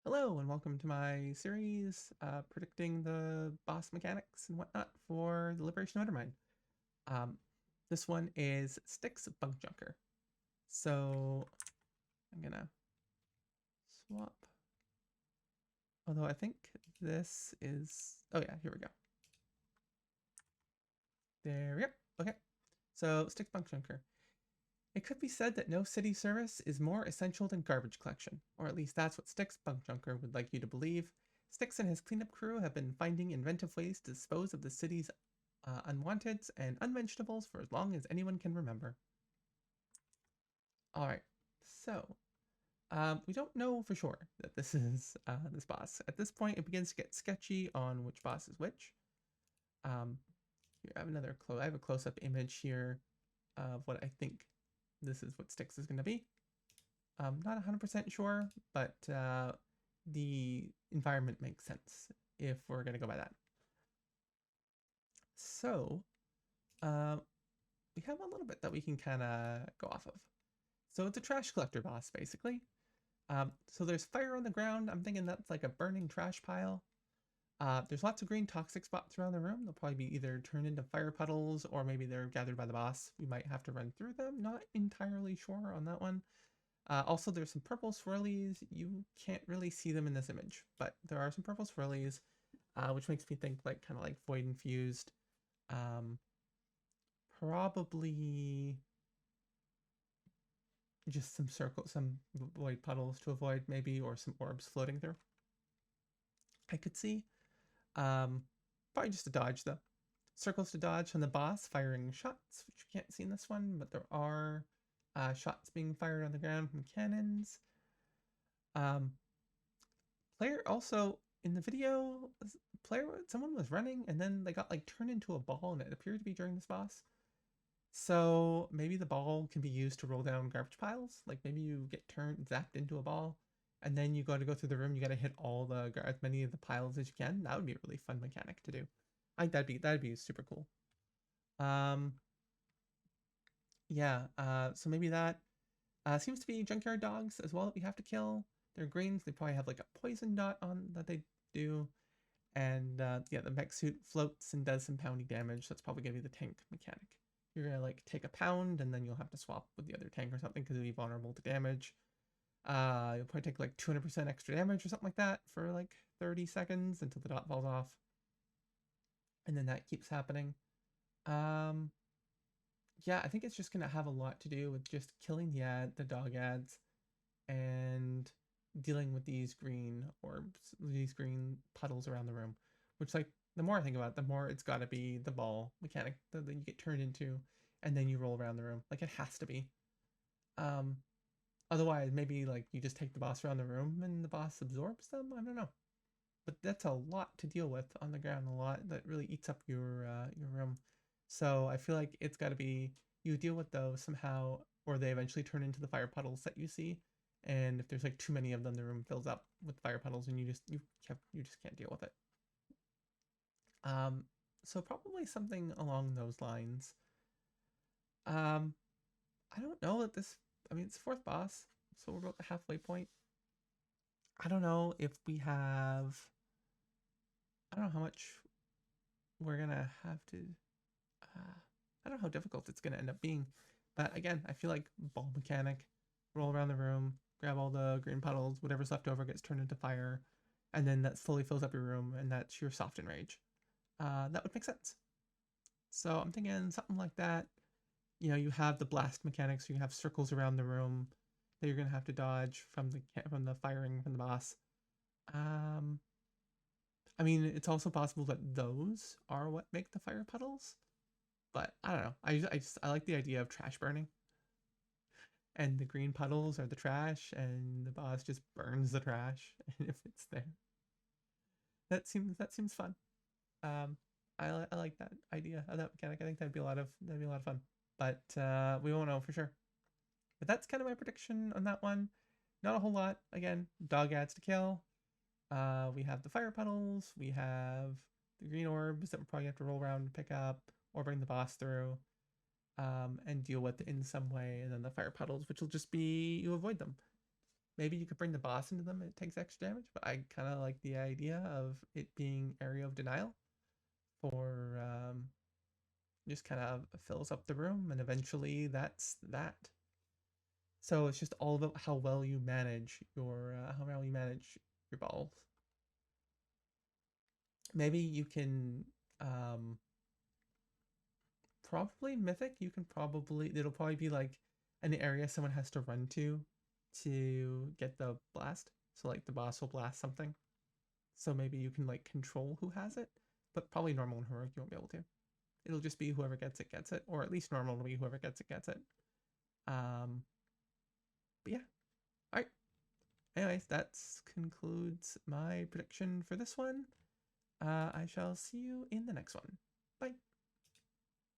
Hello and welcome to my series predicting the boss mechanics and whatnot for the Liberation of Undermine. Um, this one is Stix Bunkjunker. So I'm gonna swap. Although I think this is, oh yeah, here we go. There we go. Okay. So Stix Bunkjunker. It could be said that no city service is more essential than garbage collection, or at least that's what Stix Bunkjunker would like you to believe. Stix and his cleanup crew have been finding inventive ways to dispose of the city's unwanteds and unmentionables for as long as anyone can remember. All right, so we don't know for sure that this is this boss. At this point, it begins to get sketchy on which boss is which. Here I have I have a close-up image here of what I think this is what Stix is going to be. Not 100% sure, but the environment makes sense if we're going to go by that. So we have a little bit that we can kind of go off of. So it's a trash collector boss, basically. So there's fire on the ground. I'm thinking that's like a burning trash pile. There's lots of green toxic spots around the room. They'll probably be either turned into fire puddles or maybe they're gathered by the boss. We might have to run through them. Not entirely sure on that one. Also, there's some purple swirlies. You can't really see them in this image, but there are some purple swirlies, which makes me think like kind of like void infused. Probably just some void puddles to avoid maybe, or some orbs floating through. I could see. Probably just a dodge though. Circles to dodge from the boss firing shots, which you can't see in this one, but there are shots being fired on the ground from cannons. Um, Player also in the video, someone was running and then they got like turned into a ball, and it appeared to be during this boss. So maybe the ball can be used to roll down garbage piles. Like maybe you get zapped into a ball, and then you got to go through the room. You got to hit as many of the piles as you can. That would be a really fun mechanic to do. I think that'd be super cool. Um, yeah. So maybe that seems to be junkyard dogs as well that we have to kill. They're greens. They probably have like a poison dot on that they do. And yeah, the mech suit floats and does some pounding damage. So that's probably gonna be the tank mechanic. You're gonna like take a pound and then you'll have to swap with the other tank or something because it'll be vulnerable to damage. You'll probably take like 200% extra damage or something like that for like 30 seconds until the dot falls off. And then that keeps happening. Um, yeah, I think it's just gonna have a lot to do with just killing the dog ads, and dealing with these green orbs, these green puddles around the room. Which, like, the more I think about it, the more it's got to be the ball mechanic that you get turned into, and then you roll around the room. Like, it has to be. Um, Otherwise, maybe like you just take the boss around the room and the boss absorbs them. I don't know, but that's a lot to deal with on the ground. A lot that really eats up your room. So I feel like it's got to be you deal with those somehow, or they eventually turn into the fire puddles that you see. And if there's like too many of them, the room fills up with fire puddles, and you just can't deal with it. Um, so probably something along those lines. Um, I don't know at this. I mean, it's fourth boss, so we're about the halfway point. I don't know if we have. I don't know how much we're gonna have to. I don't know how difficult it's gonna end up being, but again, I feel like ball mechanic, roll around the room, grab all the green puddles, whatever's left over gets turned into fire, and then that slowly fills up your room, and that's your soft enrage. That would make sense. So I'm thinking something like that. You know, you have the blast mechanics, so you have circles around the room that you're gonna have to dodge from the firing from the boss. Um, I mean, it's also possible that those are what make the fire puddles, but I don't know. I like the idea of trash burning, and the green puddles are the trash, and the boss just burns the trash, and if it's there, that seems fun. Um, I like that idea of that mechanic. I think that'd be a lot of fun, but we won't know for sure. But that's kind of my prediction on that one. Not a whole lot. Again, dog ads to kill. We have the fire puddles. We have the green orbs that we'll probably have to roll around and pick up or bring the boss through, and deal with in some way. And then the fire puddles, which will just be you avoid them. Maybe you could bring the boss into them and it takes extra damage, but I kind of like the idea of it being Area of Denial for just kind of fills up the room, and eventually that's that. So it's just all about how well you manage your balls. Maybe you can probably Mythic. You can probably it'll probably be like an area someone has to run to get the blast. So like the boss will blast something. So maybe you can like control who has it, but probably normal and heroic you won't be able to. It'll just be whoever gets it, or at least normal will be whoever gets it. Um, but yeah, all right. Anyways, that concludes my prediction for this one. I shall see you in the next one. Bye.